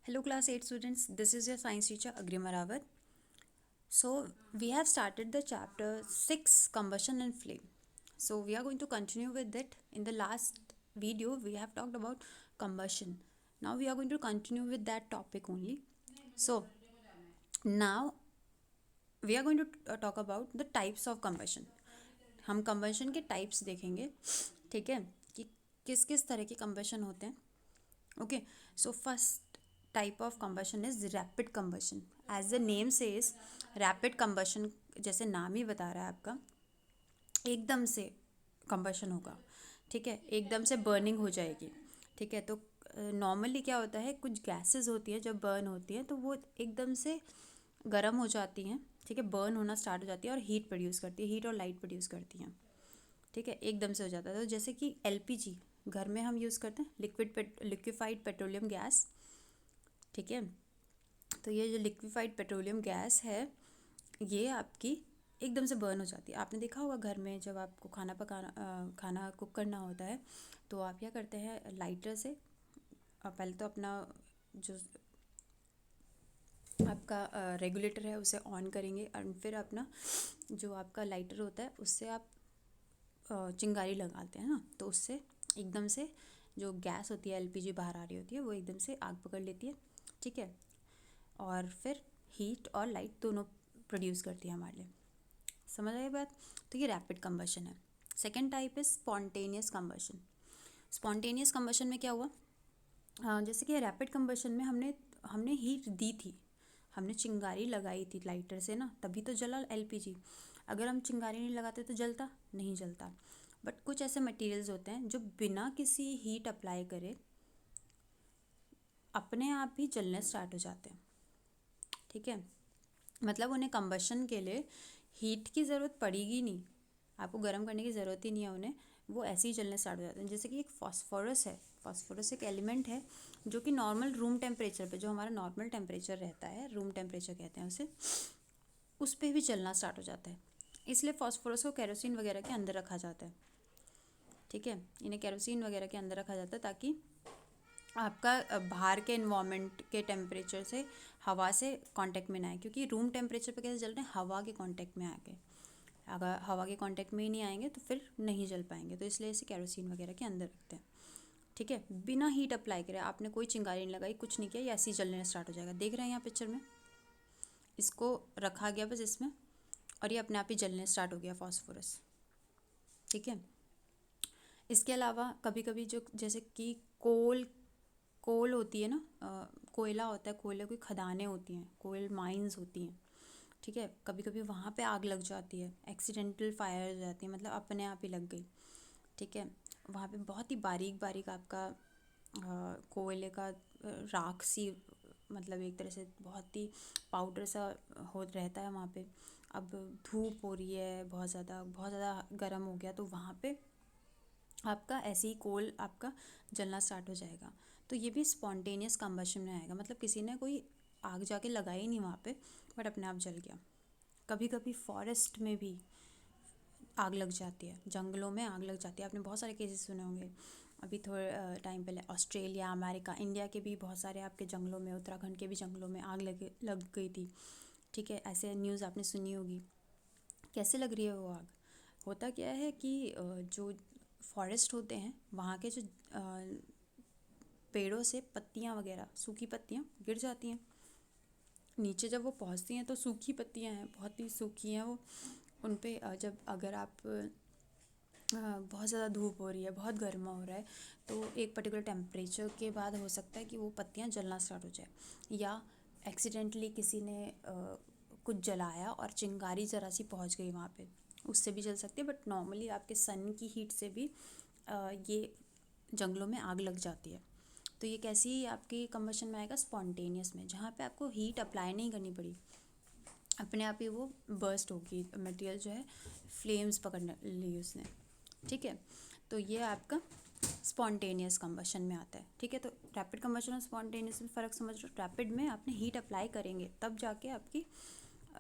Hello class 8 students, this is your science teacher Agrima Rawat. So we have started the chapter 6 combustion and flame. So we are going to continue with it. In the last video we have talked about combustion. Now we are going to continue with that topic only. So now we are going to talk about the types of combustion. हम combustion के types देखेंगे, ठीक है, कि किस किस तरह के combustion होते हैं. Okay, so first type of combustion is rapid combustion. As the name says, rapid combustion, जैसे नाम ही बता रहा है आपका, एकदम से combustion होगा, ठीक है, एकदम से burning हो जाएगी, ठीक है. तो नॉर्मली क्या होता है, कुछ गैसेस होती है जब बर्न होती हैं तो वो एकदम से गर्म हो जाती हैं, ठीक है, बर्न होना स्टार्ट हो जाती है और हीट प्रोड्यूस करती है, हीट और लाइट प्रोड्यूस करती हैं, ठीक है, एकदम से हो जाता है. तो जैसे कि एलपीजी घर में हम यूज़ करते हैं, लिक्विफाइड पेट्रोलियम गैस, ठीक है. तो ये जो लिक्विफाइड पेट्रोलियम गैस है ये आपकी एकदम से बर्न हो जाती है. आपने देखा होगा घर में जब आपको खाना कुक करना होता है तो आप क्या करते हैं, लाइटर से पहले तो अपना जो आपका रेगुलेटर है उसे ऑन करेंगे और फिर अपना जो आपका लाइटर होता है उससे आप चिंगारी लगाते हैं ना, तो उससे एकदम से जो गैस होती है एलपीजी बाहर आ रही होती है वो एकदम से आग पकड़ लेती है, ठीक है, और फिर हीट और लाइट दोनों प्रोड्यूस करती है हमारे लिए. समझ आई बात. तो ये रैपिड कंबशन है. Second type is spontaneous combustion. Spontaneous combustion में क्या हुआ, जैसे कि रैपिड कंबशन में हमने हमने हीट दी थी, हमने चिंगारी लगाई थी लाइटर से ना, तभी तो जला एलपीजी. अगर हम चिंगारी नहीं लगाते तो जलता नहीं जलता. बट कुछ ऐसे मटेरियल्स होते हैं जो बिना किसी हीट अप्लाई करे अपने आप ही जलने स्टार्ट हो जाते हैं, ठीक है. मतलब उन्हें कंबशन के लिए हीट की ज़रूरत पड़ेगी नहीं, आपको गर्म करने की ज़रूरत ही नहीं है उन्हें, वो ऐसे ही जलने स्टार्ट हो जाते हैं. जैसे कि एक फॉस्फोरस है, फॉस्फोरस एक एलिमेंट है जो कि नॉर्मल रूम टेम्परेचर पे, जो हमारा नॉर्मल टेम्परेचर रहता है, रूम टेम्परेचर कहते हैं उसे, उस पर भी जलना स्टार्ट हो जाता है. इसलिए फॉस्फोरस को केरोसिन वगैरह के अंदर रखा जाता है, ठीक है, इन्हें केरोसिन वगैरह के अंदर रखा जाता है ताकि आपका बाहर के इन्वामेंट के टेम्परेचर से हवा से कांटेक्ट में ना आए, क्योंकि रूम टेम्परेचर पे कैसे जल रहे हैं, हवा के कांटेक्ट में आके, अगर हवा के कांटेक्ट में ही नहीं आएंगे तो फिर नहीं जल पाएंगे, तो इसलिए इसे केरोसिन वगैरह के अंदर रखते हैं, ठीक है. बिना हीट अप्लाई करे, आपने कोई चिंगारी नहीं लगाई, कुछ नहीं किया, ये ऐसे ही जलने स्टार्ट हो जाएगा. देख रहे हैं यहाँ पिक्चर में, इसको रखा गया बस इसमें और ये अपने आप ही जलने स्टार्ट हो गया फॉस्फोरस, ठीक है. इसके अलावा कभी कभी जो जैसे कि कोल कोल होती है ना, कोयला होता है, कोयले की खदानें होती हैं, कोयल माइंस होती हैं, ठीक है, कभी कभी वहाँ पे आग लग जाती है, एक्सीडेंटल फायर हो जाती है, मतलब अपने आप ही लग गई, ठीक है. वहाँ पे बहुत ही बारीक बारीक आपका कोयले का राख सी, मतलब एक तरह से बहुत ही पाउडर सा हो रहता है वहाँ पे. अब धूप हो रही है, बहुत ज़्यादा गर्म हो गया, तो वहाँ पे आपका ऐसे ही कोल आपका जलना स्टार्ट हो जाएगा. तो ये भी स्पॉन्टेनियस कंबशन में आएगा, मतलब किसी ने कोई आग जाके लगाई नहीं वहाँ पे, बट अपने आप जल गया. कभी कभी फॉरेस्ट में भी आग लग जाती है, जंगलों में आग लग जाती है. आपने बहुत सारे केसेस सुने होंगे. अभी थोड़े टाइम पहले ऑस्ट्रेलिया, अमेरिका, इंडिया के भी बहुत सारे आपके जंगलों में, उत्तराखंड के भी जंगलों में आग लग गई थी, ठीक है. ऐसे न्यूज़ आपने सुनी होगी. कैसे लग रही है वो आग, होता क्या है कि जो फॉरेस्ट होते हैं वहाँ के जो पेड़ों से पत्तियाँ वगैरह, सूखी पत्तियाँ गिर जाती हैं नीचे. जब वो पहुँचती हैं तो सूखी पत्तियाँ हैं, बहुत ही सूखी हैं वो. उन पे जब अगर आप बहुत ज़्यादा धूप हो रही है, बहुत गर्मा हो रहा है, तो एक पर्टिकुलर टेम्परेचर के बाद हो सकता है कि वो पत्तियाँ जलना स्टार्ट हो जाए, या एक्सीडेंटली किसी ने कुछ जलाया और चिंगारी ज़रा सी पहुँच गई वहाँ पे, उससे भी जल सकती है. बट नॉर्मली आपके सन की हीट से भी ये जंगलों में आग लग जाती है. तो ये कैसी आपकी कंबशन में आएगा, स्पॉन्टेनियस में, जहाँ पे आपको हीट अप्लाई नहीं करनी पड़ी, अपने आप ही वो बर्स्ट होगी, मटेरियल जो है फ्लेम्स पकड़ने ली उसने, ठीक है. तो ये आपका स्पॉन्टेनियस कंबशन में आता है, ठीक है. तो रैपिड कंबशन और स्पॉन्टेनियस में फ़र्क समझ लो. रैपिड में आपने हीट अप्लाई करेंगे तब जाके आपकी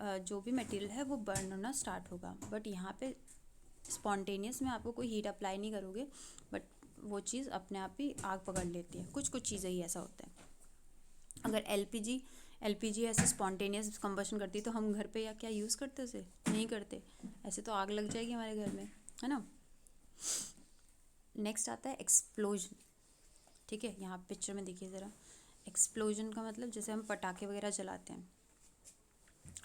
जो भी मटेरियल है वो बर्न होना स्टार्ट होगा. बट यहाँ पे स्पॉन्टेनियस में आपको कोई हीट अप्लाई नहीं करोगे, बट वो चीज़ अपने आप ही आग पकड़ लेती है. कुछ कुछ चीज़ें ही ऐसा होता है, अगर एलपीजी ऐसे स्पॉन्टेनियस कंबशन करती तो हम घर पे या क्या यूज़ करते उसे, नहीं करते, ऐसे तो आग लग जाएगी हमारे घर में, है ना। नेक्स्ट आता है एक्सप्लोजन। ठीक है, यहाँ पिक्चर में देखिए ज़रा, एक्सप्लोजन का मतलब जैसे हम पटाखे वगैरह जलाते हैं।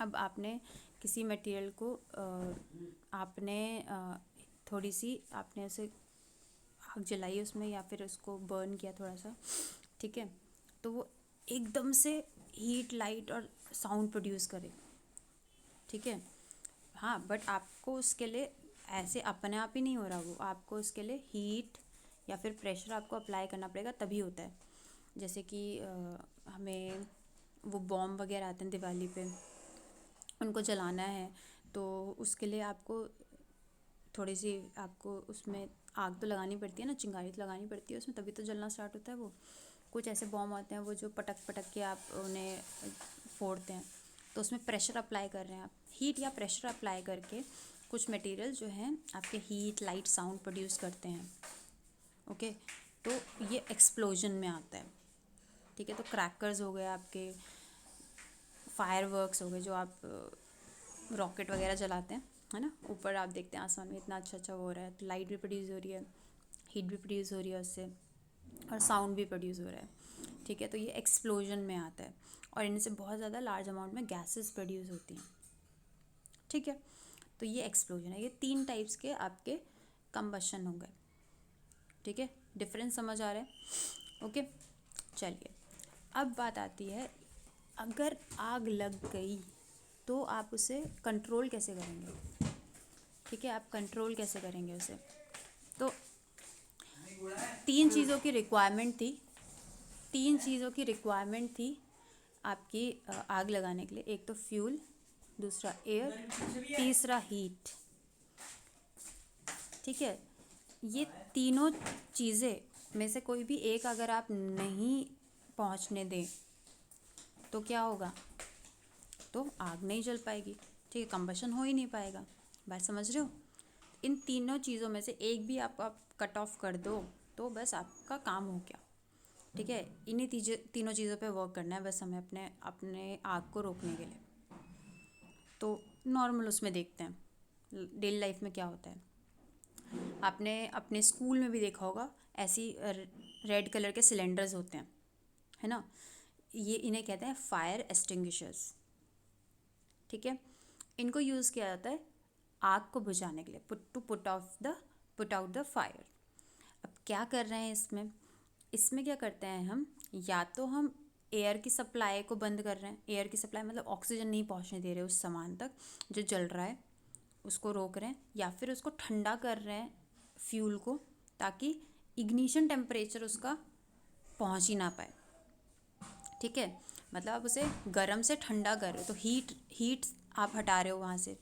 अब आपने किसी मटेरियल को आपने थोड़ी सी आपने उसे आग जलाई उसमें या फिर उसको बर्न किया थोड़ा सा, ठीक है, तो वो एकदम से हीट लाइट और साउंड प्रोड्यूस करे, ठीक है। हाँ, बट आपको उसके लिए ऐसे अपने आप ही नहीं हो रहा, वो आपको उसके लिए हीट या फिर प्रेशर आपको अप्लाई करना पड़ेगा तभी होता है। जैसे कि हमें वो बॉम्ब वगैरह आते हैं दिवाली पे, उनको जलाना है तो उसके लिए आपको थोड़ी सी आपको उसमें आग तो लगानी पड़ती है ना, चिंगारी तो लगानी पड़ती है उसमें, तभी तो जलना स्टार्ट होता है वो। कुछ ऐसे बॉम्ब आते हैं वो जो पटक पटक के आप उन्हें फोड़ते हैं, तो उसमें प्रेशर अप्लाई कर रहे हैं आप, हीट या प्रेशर अप्लाई करके कुछ मटेरियल जो हैं आपके हीट लाइट साउंड प्रोड्यूस करते हैं। ओके, तो ये एक्सप्लोजन में आता है। ठीक है, तो क्रैकर्स हो गए आपके, फायरवर्क्स हो गए जो आप रॉकेट वगैरह जलाते हैं, है ना, ऊपर आप देखते हैं आसमान में इतना अच्छा अच्छा वो हो रहा है, तो लाइट भी प्रोड्यूस हो रही है, हीट भी प्रोड्यूस हो रही है उससे, और साउंड भी प्रोड्यूस हो रहा है। ठीक है, तो ये एक्सप्लोजन में आता है और इनसे बहुत ज़्यादा लार्ज अमाउंट में गैसेस प्रोड्यूस होती हैं। ठीक है, तो ये एक्सप्लोजन है। ये 3 टाइप्स के आपके कंबशन हो गए। ठीक है, डिफरेंस समझ आ रहा है। ओके, चलिए अब बात आती है, अगर आग लग गई तो आप उसे कंट्रोल कैसे करेंगे। ठीक है, आप कंट्रोल कैसे करेंगे उसे। तो 3 चीज़ों की रिक्वायरमेंट थी, 3 चीज़ों की रिक्वायरमेंट थी आपकी आग लगाने के लिए। एक तो फ्यूल, दूसरा एयर, तीसरा हीट। ठीक है, ये तीनों चीज़ें में से कोई भी एक अगर आप नहीं पहुंचने दें तो क्या होगा, तो आग नहीं जल पाएगी। ठीक है, कंबशन हो ही नहीं पाएगा। बात समझ रहे हो। इन तीनों चीज़ों में से एक भी आप कट ऑफ कर दो तो बस आपका काम हो गया। ठीक है, इन्हीं तीनों चीज़ों पे वर्क करना है बस हमें अपने अपने आग को रोकने के लिए। तो नॉर्मल उसमें देखते हैं डेली लाइफ में क्या होता है। आपने अपने स्कूल में भी देखा होगा, ऐसी रेड कलर के सिलेंडर्स होते हैं, है ना, ये इन्हें कहते हैं फायर एक्सटिंग्विशर्स। ठीक है, इनको यूज़ किया जाता है आग को बुझाने के लिए, पुट आउट द फायर। अब क्या कर रहे हैं इसमें, इसमें क्या करते हैं हम, या तो हम एयर की सप्लाई को बंद कर रहे हैं, एयर की सप्लाई मतलब ऑक्सीजन नहीं पहुंचने दे रहे उस सामान तक जो जल रहा है, उसको रोक रहे हैं, या फिर उसको ठंडा कर रहे हैं फ्यूल को, ताकि इग्निशन टेम्परेचर उसका पहुंच ही ना पाए। ठीक है, मतलब आप उसे गर्म से ठंडा कर रहे हो तो हीट आप हटा रहे हो वहाँ से।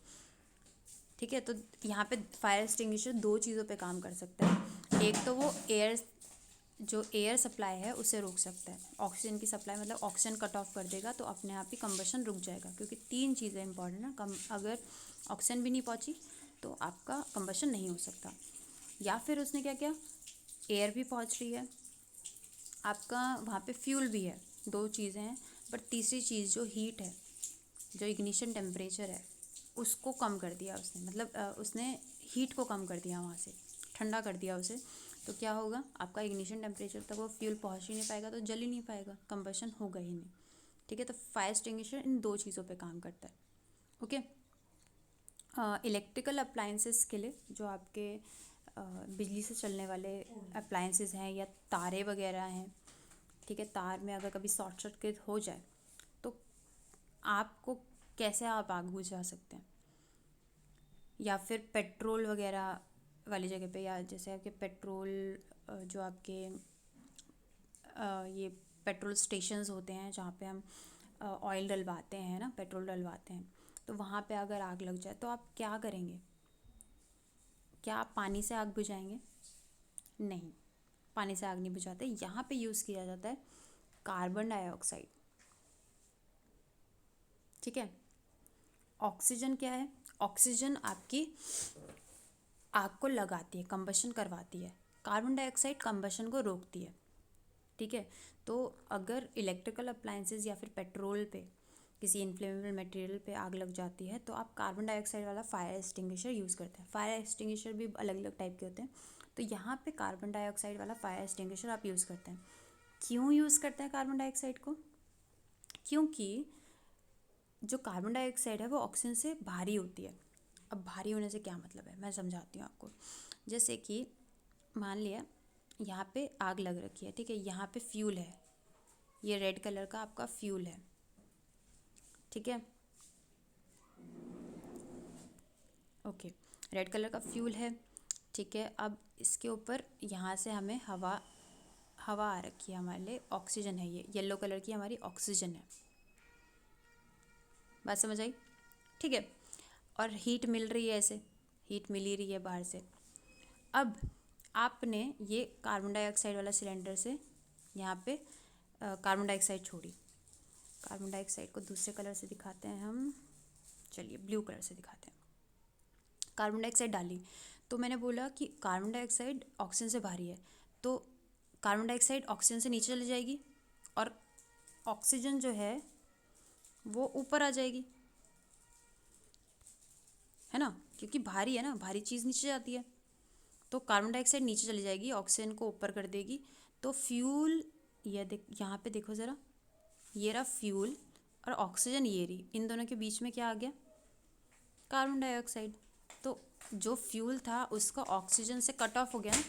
ठीक है, तो यहाँ पे फायर एक्सटिंग्विशर 2 चीज़ों पे काम कर सकता है। एक तो वो एयर सप्लाई है उसे रोक सकता है, ऑक्सीजन की सप्लाई मतलब ऑक्सीजन कट ऑफ कर देगा तो अपने आप ही कंबशन रुक जाएगा, क्योंकि 3 चीज़ें इंपॉर्टेंट है। अगर ऑक्सीजन भी नहीं पहुँची तो आपका कंबशन नहीं हो सकता। या फिर उसने क्या किया, एयर भी पहुँच रही है, आपका वहाँ पे फ्यूल भी है, 2 चीज़ें हैं, पर तीसरी चीज़ जो हीट है, जो इग्निशन टेम्परेचर है, उसको कम कर दिया उसने, मतलब उसने हीट को कम कर दिया, वहाँ से ठंडा कर दिया उसे। तो क्या होगा, आपका इग्निशन टेम्परेचर तक वो फ्यूल पहुँच ही नहीं पाएगा, तो जल ही नहीं पाएगा, कंबशन होगा ही नहीं। ठीक है, तो फायर एक्सटिंग्विशर इन 2 चीज़ों पे काम करता है। ओके, इलेक्ट्रिकल अप्लायंसेस के लिए जो आपके बिजली से चलने वाले अप्लायंसेस हैं या तारे वगैरह हैं, ठीक है, तार में अगर कभी शॉर्ट सर्किट हो जाए तो आपको कैसे आप आग बुझा सकते हैं। या फिर पेट्रोल वगैरह वाली जगह पे, या जैसे आपके पेट्रोल जो आपके ये पेट्रोल स्टेशंस होते हैं जहाँ पे हम ऑयल डलवाते हैं ना, पेट्रोल डलवाते हैं, तो वहाँ पे अगर आग लग जाए तो आप क्या करेंगे। क्या आप पानी से आग बुझाएंगे, नहीं, पानी से आग नहीं बुझाते। यहाँ पे यूज़ किया जाता है कार्बन डाइऑक्साइड। ठीक है, ऑक्सीजन क्या है, ऑक्सीजन आपकी आग को लगाती है, कंबशन करवाती है, कार्बन डाइऑक्साइड कंबशन को रोकती है। ठीक है, तो अगर इलेक्ट्रिकल अप्लायंसेस या फिर पेट्रोल पे किसी इन्फ्लेमेबल मटेरियल पे आग लग जाती है तो आप कार्बन डाइऑक्साइड वाला फायर एक्सटिंग्विशर यूज़ करते हैं। फायर एक्सटिंग्विशर भी अलग अलग टाइप के होते हैं, तो यहाँ पे कार्बन डाइऑक्साइड वाला फायर एक्सटिंग्विशर आप यूज़ करते हैं। क्यों यूज़ करते हैं कार्बन डाइऑक्साइड को? क्योंकि जो कार्बन डाइऑक्साइड है वो ऑक्सीजन से भारी होती है। अब भारी होने से क्या मतलब है, मैं समझाती हूँ आपको। जैसे कि मान लिया यहाँ पे आग लग रखी है, ठीक है, यहाँ पे फ्यूल है, ये रेड कलर का आपका फ्यूल है, ठीक है, ओके, रेड कलर का फ्यूल है, ठीक है। अब इसके ऊपर यहाँ से हमें हवा हवा आ रखी है, हमारे लिए ऑक्सीजन है, ये येलो कलर की हमारी ऑक्सीजन है, बात समझ आई, ठीक है। और हीट मिल रही है, ऐसे हीट मिल ही रही है बाहर से। अब आपने ये कार्बन डाइऑक्साइड वाला सिलेंडर से यहाँ पे कार्बन डाइऑक्साइड छोड़ी। कार्बन डाइऑक्साइड को दूसरे कलर से दिखाते हैं हम, चलिए ब्लू कलर से दिखाते हैं। कार्बन डाइऑक्साइड डाली, तो मैंने बोला कि कार्बन डाइऑक्साइड ऑक्सीजन से भारी है, तो कार्बन डाइऑक्साइड ऑक्सीजन से नीचे चली जाएगी और ऑक्सीजन जो है वो ऊपर आ जाएगी, है ना, क्योंकि भारी है ना, भारी चीज़ नीचे जाती है। तो कार्बन डाइऑक्साइड नीचे चली जाएगी, ऑक्सीजन को ऊपर कर देगी। तो फ्यूल, ये देख यहाँ पे देखो ज़रा, ये रहा फ्यूल और ऑक्सीजन ये रही, इन दोनों के बीच में क्या आ गया, कार्बन डाइऑक्साइड। तो जो फ्यूल था उसका ऑक्सीजन से कट ऑफ हो गया ना,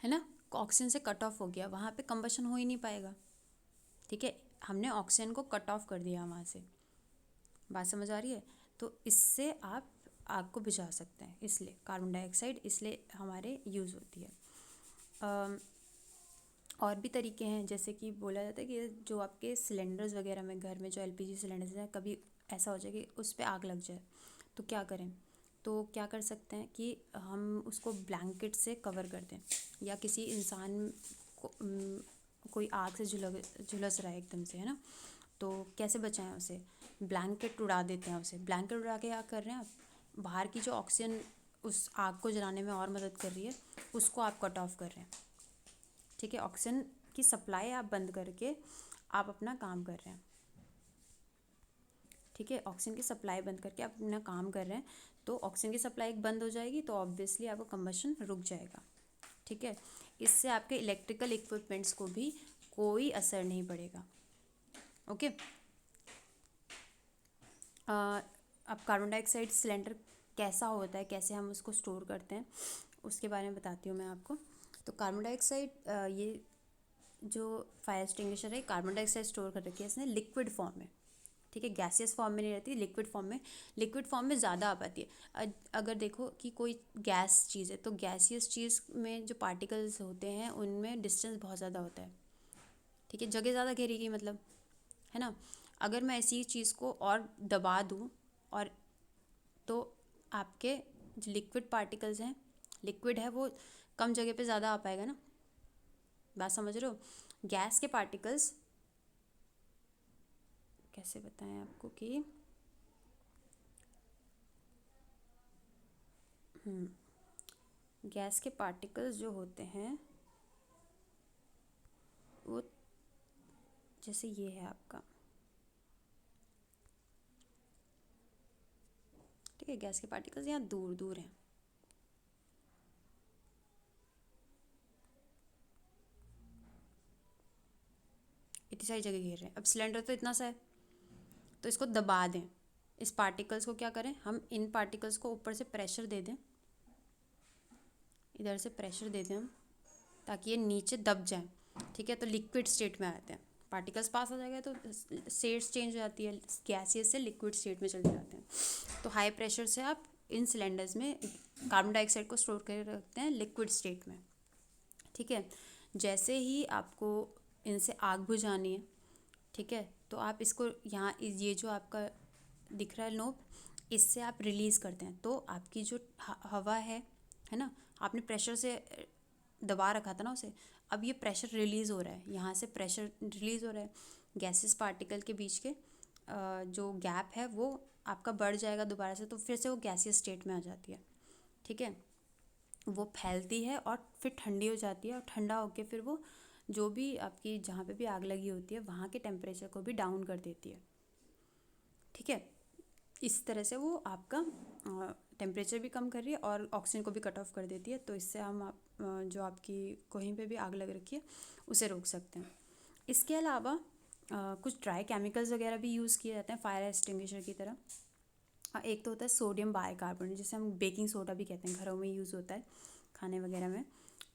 है ना, ऑक्सीजन से कट ऑफ हो गया, वहाँ पे कंबशन हो ही नहीं पाएगा, ठीक है, हमने ऑक्सीजन को कट ऑफ कर दिया वहाँ से, बात समझ आ रही है। तो इससे आप आग को बुझा सकते हैं, इसलिए कार्बन डाइऑक्साइड इसलिए हमारे यूज़ होती है। और भी तरीके हैं, जैसे कि बोला जाता है कि जो आपके सिलेंडर्स वगैरह में घर में जो एलपीजी सिलेंडर्स हैं, कभी ऐसा हो जाए कि उस पर आग लग जाए तो क्या करें। तो क्या कर सकते हैं कि हम उसको ब्लैंकेट से कवर कर दें, या किसी इंसान को कोई आग से झुलस रहा है एकदम से, है ना, तो कैसे बचाएं उसे, ब्लैंकेट उड़ा देते हैं उसे। ब्लैंकेट उड़ा के क्या कर रहे हैं आप, बाहर की जो ऑक्सीजन उस आग को जलाने में और मदद कर रही है उसको आप कट ऑफ कर रहे हैं, ठीक है, ऑक्सीजन की सप्लाई आप बंद करके आप अपना काम कर रहे हैं, ठीक है, ऑक्सीजन की सप्लाई बंद करके आप अपना काम कर रहे हैं। तो ऑक्सीजन की सप्लाई बंद हो जाएगी तो ऑब्वियसली आपका कंबशन रुक जाएगा, ठीक है। इससे आपके इलेक्ट्रिकल इक्विपमेंट्स को भी कोई असर नहीं पड़ेगा, ओके। अब कार्बन डाइऑक्साइड सिलेंडर कैसा होता है, कैसे हम उसको स्टोर करते हैं, उसके बारे में बताती हूँ मैं आपको। तो कार्बन डाइऑक्साइड, ये जो फायर एक्सटिंग्विशर है, कार्बन डाइऑक्साइड स्टोर कर रखी है इसने लिक्विड फॉर्म में, ठीक है, गैसियस फॉर्म में नहीं रहती, लिक्विड फॉर्म में। लिक्विड फॉर्म में ज़्यादा आ पाती है। अगर देखो कि कोई गैस चीज़ है तो गैसियस चीज़ में जो पार्टिकल्स होते हैं उनमें डिस्टेंस बहुत ज़्यादा होता है, ठीक है, जगह ज़्यादा घेरेगी मतलब, है ना। अगर मैं ऐसी चीज़ को और दबा दूँ और, तो आपके जो लिक्विड पार्टिकल्स हैं, लिक्विड है वो कम जगह पे ज़्यादा आ पाएगा ना, बात समझ रहे हो। गैस के पार्टिकल्स, कैसे बताएं आपको कि गैस के पार्टिकल्स जो होते हैं वो, जैसे ये है आपका, ठीक है, गैस के पार्टिकल्स यहाँ दूर दूर हैं, इतनी सारी जगह घेर रहे हैं। अब सिलेंडर तो इतना सा है, तो इसको दबा दें, इस पार्टिकल्स को क्या करें हम, इन पार्टिकल्स को ऊपर से प्रेशर दे दें, इधर से प्रेशर दे दें हम, ताकि ये नीचे दब जाएं, ठीक है, तो लिक्विड स्टेट में आते हैं, पार्टिकल्स पास हो जाएगा तो स्टेट्स चेंज हो जाती है, गैसियस से लिक्विड स्टेट में चले जाते हैं। तो हाई प्रेशर से आप इन सिलेंडर्स में कार्बन डाइऑक्साइड को स्टोर करके रखते हैं लिक्विड स्टेट में, ठीक है। जैसे ही आपको इनसे आग बुझानी है, ठीक है, तो आप इसको यहाँ ये जो आपका दिख रहा है नोब, इससे आप रिलीज़ करते हैं, तो आपकी जो हवा है ना, आपने प्रेशर से दबा रखा था ना उसे, अब ये प्रेशर रिलीज़ हो रहा है, यहाँ से प्रेशर रिलीज़ हो रहा है, गैसेस पार्टिकल के बीच के जो गैप है वो आपका बढ़ जाएगा दोबारा से, तो फिर से वो गैसियस स्टेट में आ जाती है, ठीक है। वो फैलती है और फिर ठंडी हो जाती है, और ठंडा होके फिर वो जो भी आपकी जहाँ पे भी आग लगी होती है वहाँ के टेम्परेचर को भी डाउन कर देती है। ठीक है, इस तरह से वो आपका टेम्परेचर भी कम कर रही है और ऑक्सीजन को भी कट ऑफ कर देती है। तो इससे हम जो आपकी कहीं पे भी आग लग रखी है उसे रोक सकते हैं। इसके अलावा कुछ ड्राई केमिकल्स वगैरह भी यूज़ किए जाते हैं फायर एक्सटिंग्विशर की तरह। एक तो होता है सोडियम बाइकार्बोनेट, जिसे हम बेकिंग सोडा भी कहते हैं, घरों में यूज़ होता है खाने वगैरह में।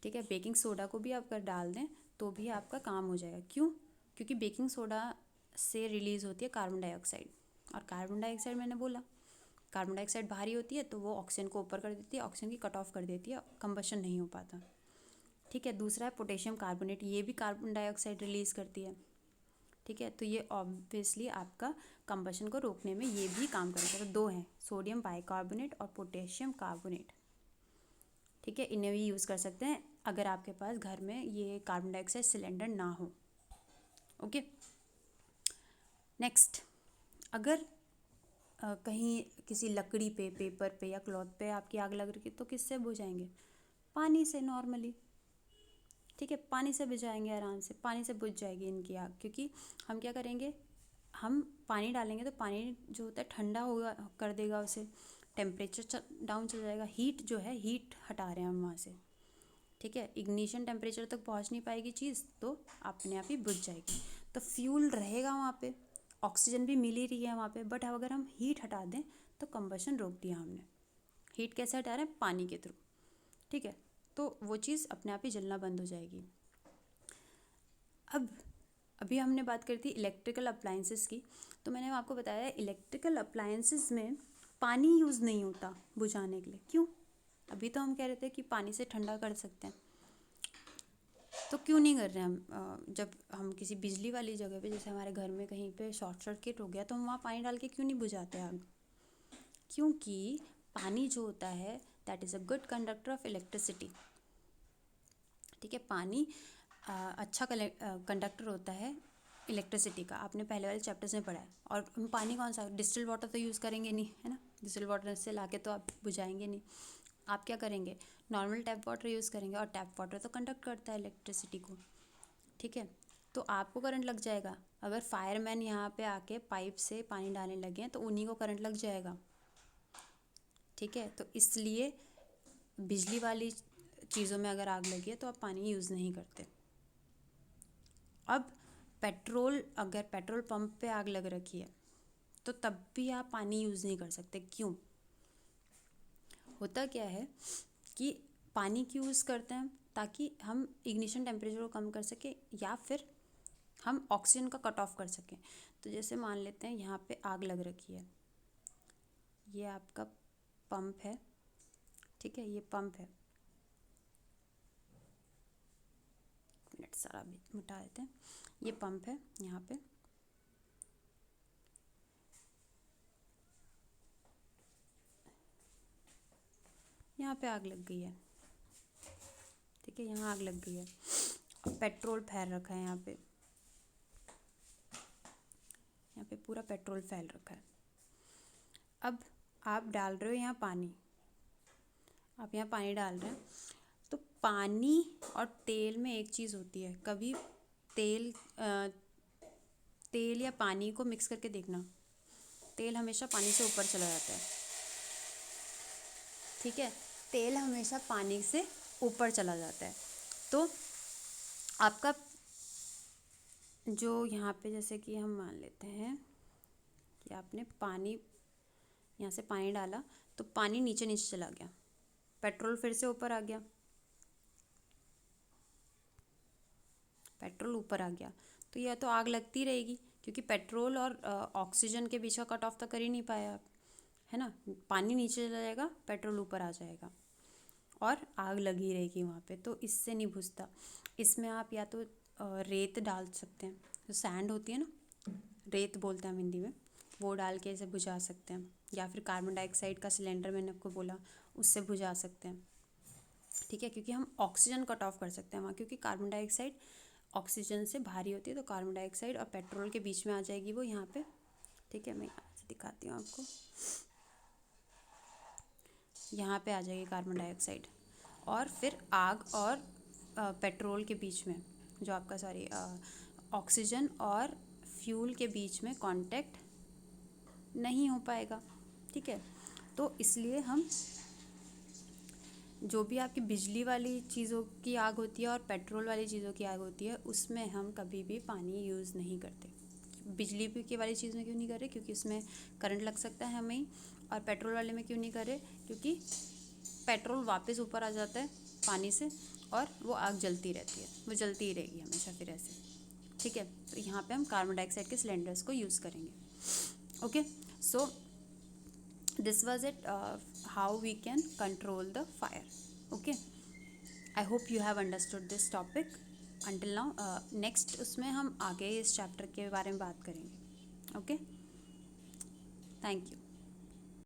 ठीक है, बेकिंग सोडा को भी आप अगर डाल दें तो भी आपका काम हो जाएगा। क्यों? क्योंकि बेकिंग सोडा से रिलीज़ होती है कार्बन डाइऑक्साइड, और कार्बन डाइऑक्साइड मैंने बोला कार्बन डाइऑक्साइड भारी होती है तो वो ऑक्सीजन को ऊपर कर देती है, ऑक्सीजन की कट ऑफ कर देती है, कंबशन नहीं हो पाता। ठीक है, दूसरा है पोटेशियम कार्बोनेट, ये भी कार्बन डाइऑक्साइड रिलीज़ करती है। ठीक है, तो ये ऑब्वियसली आपका कंबशन को रोकने में ये भी काम करेगा। तो दो हैं, सोडियम बाइकार्बोनेट और पोटेशियम कार्बोनेट। ठीक है, इन्हें भी यूज़ कर सकते हैं अगर आपके पास घर में ये कार्बन डाइऑक्साइड सिलेंडर ना हो। ओके, नेक्स्ट, अगर कहीं किसी लकड़ी पे, पेपर पे या क्लॉथ पे आपकी आग लग रही है तो किससे बुझाएंगे? पानी से नॉर्मली। ठीक है, पानी से बुझाएंगे, आराम से पानी से बुझ जाएगी इनकी आग। क्योंकि हम क्या करेंगे, हम पानी डालेंगे तो पानी जो होता है ठंडा होगा, कर देगा उसे, टेम्परेचर डाउन चल जाएगा, हीट जो है हीट हटा रहे हैं हम वहाँ से। ठीक है, इग्निशन टेम्परेचर तक पहुँच नहीं पाएगी चीज़ तो अपने आप ही बुझ जाएगी। तो फ्यूल रहेगा वहाँ पे, ऑक्सीजन भी मिल ही रही है वहाँ पे, बट अगर हम हीट हटा दें तो कंबशन रोक दिया हमने। हीट कैसे हटा रहे हैं? पानी के थ्रू। ठीक है, तो वो चीज़ अपने आप ही जलना बंद हो जाएगी। अब अभी हमने बात करी थी इलेक्ट्रिकल अप्लाइंसेस की, तो मैंने आपको बताया इलेक्ट्रिकल अप्लाइंसेस में पानी यूज़ नहीं होता बुझाने के लिए। क्यों? अभी तो हम कह रहे थे कि पानी से ठंडा कर सकते हैं, तो क्यों नहीं कर रहे हैं हम? जब हम किसी बिजली वाली जगह पे, जैसे हमारे घर में कहीं पे शॉर्ट सर्किट हो गया, तो हम वहाँ पानी डाल के क्यों नहीं बुझाते आग? क्योंकि पानी जो होता है that is a good conductor of electricity. ठीक है, पानी अच्छा कंडक्टर होता है इलेक्ट्रिसिटी का, आपने पहले वाले चैप्टर्स में पढ़ा है। और हम पानी कौन सा, डिस्टिल्ड वाटर तो यूज़ करेंगे नहीं, है ना? डिस्टिल्ड वाटर से ला के तो आप बुझाएंगे नहीं। आप क्या करेंगे? नॉर्मल टैप वाटर यूज़ करेंगे, और टैप वाटर तो कंडक्ट करता है इलेक्ट्रिसिटी को। ठीक है, तो आपको करंट लग जाएगा। अगर फायरमैन यहाँ पे आके पाइप से पानी डालने लगे हैं तो उन्हीं को करंट लग जाएगा। ठीक है, तो इसलिए बिजली वाली चीज़ों में अगर आग लगी है तो आप पानी यूज़ नहीं करते। अब पेट्रोल, अगर पेट्रोल पंप पे आग लग रखी है तो तब भी आप पानी यूज़ नहीं कर सकते। क्यों? होता क्या है कि पानी क्यों यूज़ करते हैं? ताकि हम इग्निशन टेम्परेचर को कम कर सकें, या फिर हम ऑक्सीजन का कट ऑफ कर सकें। तो जैसे मान लेते हैं यहाँ पे आग लग रखी है, ये आपका पंप है। ठीक है, ये पंप है, मिनट सारा भी मिटा देते हैं। ये पंप है, यहाँ पे आग लग गई है। ठीक है, यहाँ आग लग गई है और पेट्रोल फैल रखा है यहाँ पे पूरा पेट्रोल फैल रखा है। अब आप डाल रहे हो यहाँ पानी, आप यहाँ पानी डाल रहे हैं, तो पानी और तेल में एक चीज़ होती है, कभी तेल या पानी को मिक्स करके देखना, तेल हमेशा पानी से ऊपर चला जाता है। ठीक है, तेल हमेशा पानी से ऊपर चला जाता है। तो आपका जो यहाँ पे, जैसे कि हम मान लेते हैं कि आपने पानी, यहाँ से पानी डाला तो पानी नीचे नीचे चला गया, पेट्रोल फिर से ऊपर आ गया, पेट्रोल ऊपर आ गया, तो यह तो आग लगती रहेगी, क्योंकि पेट्रोल और ऑक्सीजन के बीच का कट ऑफ तो कर ही नहीं पाया आप, है ना? पानी नीचे चला जाएगा, पेट्रोल ऊपर आ जाएगा और आग लगी रहेगी वहाँ पे, तो इससे नहीं बुझता। इसमें आप या तो रेत डाल सकते हैं, जो सैंड होती है ना, रेत बोलते हैं हम हिंदी में, वो डाल के इसे बुझा सकते हैं, या फिर कार्बन डाइऑक्साइड का सिलेंडर मैंने आपको बोला, उससे बुझा सकते हैं। ठीक है, क्योंकि हम ऑक्सीजन कट ऑफ कर सकते हैं वहाँ, क्योंकि कार्बन डाइऑक्साइड ऑक्सीजन से भारी होती है, तो कार्बन डाइऑक्साइड और पेट्रोल के बीच में आ जाएगी वो यहाँ पे। ठीक है, मैं यहाँ से दिखाती हूँ आपको, यहाँ पे आ जाएगी कार्बन डाइऑक्साइड, और फिर आग और पेट्रोल के बीच में जो आपका सॉरी ऑक्सीजन और फ्यूल के बीच में कांटेक्ट नहीं हो पाएगा, ठीक है। तो इसलिए हम जो भी आपकी बिजली वाली चीज़ों की आग होती है और पेट्रोल वाली चीज़ों की आग होती है उसमें हम कभी भी पानी यूज़ नहीं करते। बिजली की वाली चीज़ में क्यों नहीं कर रहे, क्योंकि उसमें करंट लग सकता है हमें ही। और पेट्रोल वाले में क्यों नहीं कर रहे, क्योंकि पेट्रोल वापस ऊपर आ जाता है पानी से और वो आग जलती रहती है, वो जलती ही रहेगी हमेशा फिर ऐसे, ठीक है। तो यहाँ पे हम कार्बन डाइऑक्साइड के सिलेंडर्स को यूज़ करेंगे। Okay, so this was it, how we can control the fire. Okay, I hope you have understood this topic until now. Next उसमें हम आगे इस चैप्टर के बारे में बात करेंगे। Okay, thank you.